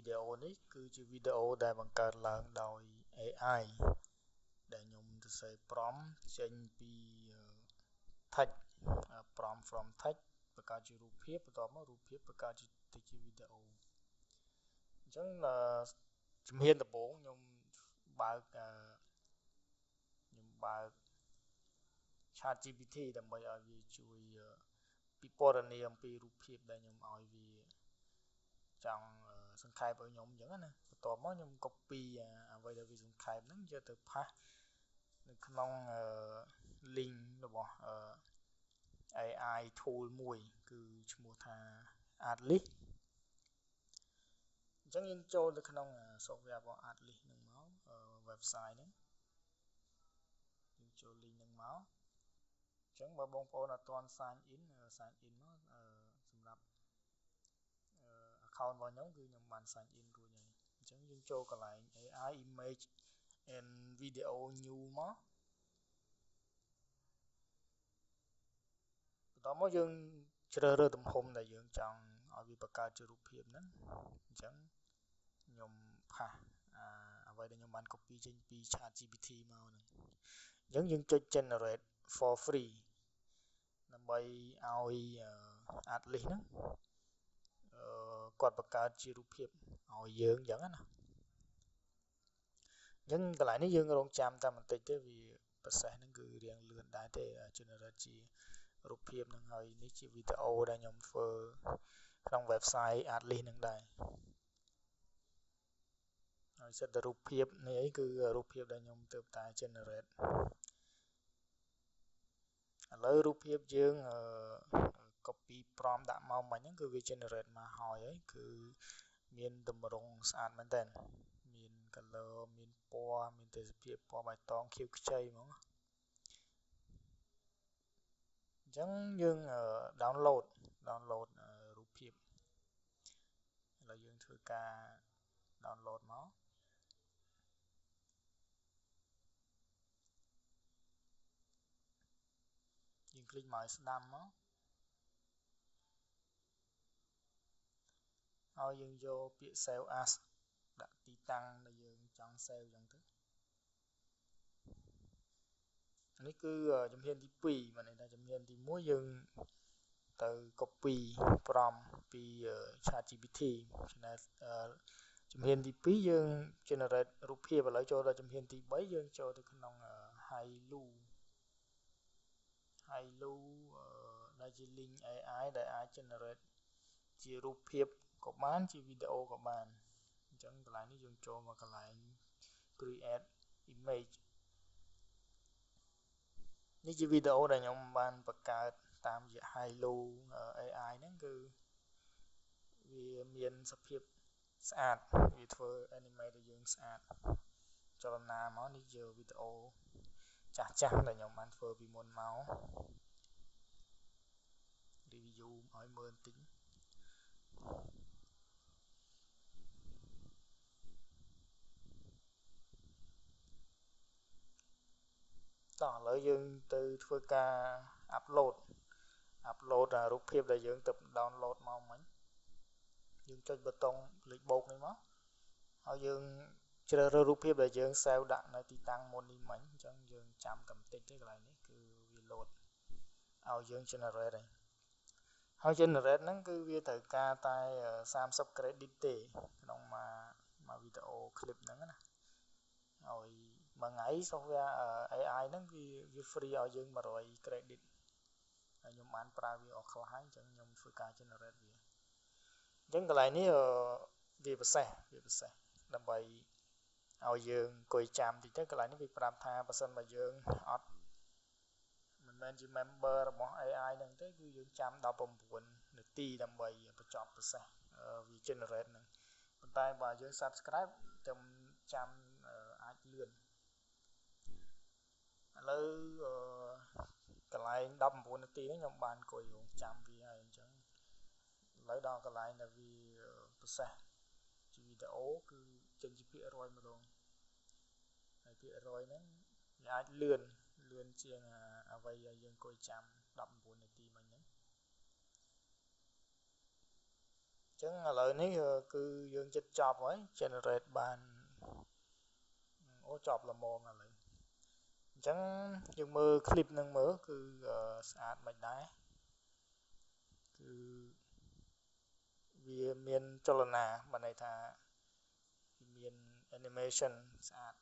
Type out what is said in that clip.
វីដេអូនេះគឺជាវីដេអូដែលបង្កើតឡើងដោយ AI ដែលខ្ញុំទៅសេ prompt ចេញពី text prompt from text បង្កើតជារូបភាពបន្ទាប់មករូបភាពបង្កើតទៅជាវីដេអូអញ្ចឹងជំហានដំបូងខ្ញុំបើក ChatGPT ដើម្បីឲ្យវាជួយពិពណ៌នាអំពីរូបភាពដែលខ្ញុំឲ្យវាចង់សង្ខេបឲ្យខ្ញុំអញ្ចឹងណាបន្ទាប់មកខ្ញុំ copy អ្វីដែលវាសង្ខេបហ្នឹងយកទៅផាសនៅក្នុង link របស់ AI tool មួយគឺឈ្មោះថា Artlist អញ្ចឹងយើងចូលទៅក្នុង software របស់ Artlist ហ្នឹងមក website ហ្នឹងយើងចូល link ហ្នឹងមកអញ្ចឹងបើបងប្អូនអត់ទាន់ sign in មកសម្រាប់ account របស់ខ្ញុំគឺខ្ញុំបាន sign in រួចហើយអញ្ចឹងយើងចូលកន្លែង AI image and video new មកបន្ទាប់មកយើងជ្រើសរើសទំហំដែលយើងចង់ឲ្យវាបង្កើតជារូបភាពហ្នឹងអញ្ចឹងខ្ញុំផាសអ្វីដែលខ្ញុំបាន copy ចេញពី ChatGPT មកហ្នឹងអញ្ចឹងយើងចុច generate for free ដើម្បីឲ្យ Artlist ហ្នឹងគាត់បង្កើតជារូបភាពឲ្យយើងអញ្ចឹងណាអញ្ចឹងកន្លែងនេះយើងរងចាំតែបន្តិចទេវា process ហ្នឹងគឺរៀងលឿនដែរទេ generate ជារូបភាពហ្នឹងហើយនេះជាវីដេអូដែលខ្ញុំធ្វើក្នុង website Artlist ហ្នឹងដែរហើយសិតតែរូបភាពនេះអីគឺរូបភាពដែលខ្ញុំទើបតែ generate ឥឡូវរូបភាពយើង copy prompt ដាក់មកមិញហ្នឹងគឺវា generate មកហើយគឺមានទម្រង់ស្អាតមែនតើមាន color មានពណ៌មានទេសភាពពណ៌បៃតងខៀវខ្ចីហ្មងអញ្ចឹងយើង download រូបភាពឥឡូវយើងធ្វើការ download មកយើងคลิกមកឲ្យស្ដាំមកហើយយើងយកពាក្យ save as ដាក់ទីតាំងដែលយើងចង់ save អញ្ចឹងទៅនេះគឺជំហានទី2មិនន័យថាជំហានទី1យើងទៅ copy prompt ពី ChatGPT ជំហានទី2យើង generate រូបភាពឥឡូវចូលដល់ជំហានទី3យើងចូលទៅក្នុង Hailu ដែលជា link AI ដែលអាច generate ជារូបភាពក៏បានជាវីដេអូក៏បានអញ្ចឹងកន្លែងនេះយើងចូលមកកន្លែង create image នេះជាវីដេអូដែលខ្ញុំបានបង្កើតតាមរយៈ Hailu AI ហ្នឹងគឺវាមានសភាពស្អាតវាធ្វើ animate ឲ្យយើងស្អាតចលនាមកនេះជាវីដេអូចាស់ដែលខ្ញុំបានធ្វើពីមុនមក review ឲ្យមើលបន្តិចតោះឥឡូវយើងទៅធ្វើការ upload រូបភាពដែលយើងទៅ download មកមិញយើងចុចប៊ូតុងលេខបូកនេះមកហើយយើងជ្រើសរើសរូបភាពដែលយើង save ដាក់នៅទីតាំងមុននេះមិញអញ្ចឹងយើងចាំតែបន្តិចទេកន្លែងនេះគឺវា load ឲ្យយើង generate ហើយ generate ហ្នឹងគឺវាត្រូវការតែ30 credit ទេក្នុងមួយវីដេអូ clip ហ្នឹងណាហើយមួយថ្ងៃ software AI ហ្នឹងវា free ឲ្យយើង100 credit ហើយខ្ញុំបានប្រើវាអស់ខ្លះហើយអញ្ចឹងខ្ញុំធ្វើការ generate វាអញ្ចឹងកន្លែងនេះវាពិសេសដើម្បីឲ្យយើងអង្គុយចាំតិចទៅកន្លែងនេះវាប្រាប់ថាបើសិនបើយើងអត់មិនមែនជា member របស់ AI ហ្នឹងទេគឺយើងចាំ19នាទីដើម្បីបញ្ចប់ process វា generate ហ្នឹងប៉ុន្តែបើយើង subscribe ទៅចាំអាចលឿនឥឡូវកន្លែង19នាទីហ្នឹងខ្ញុំបានអង្គុយរងចាំវាហើយអញ្ចឹងឥឡូវដល់កន្លែងដែលវា process ជាវីដេអូគឺចេញជាភាគរយម្ដងហើយភាគរយហ្នឹងវាអាចលឿនជាងអ្វីដែលយើងអង្គុយចាំ19នាទីមិញហ្នឹង ចឹងឥឡូវនេះគឺយើងចិត្តចប់ហើយ generate បានអូចប់ល្មមឥឡូវអញ្ចឹងយើងមើល clip នឹងមើលគឺស្អាតមិនដែរគឺវាមានចលនាបានន័យថាមាន animation ស្អាត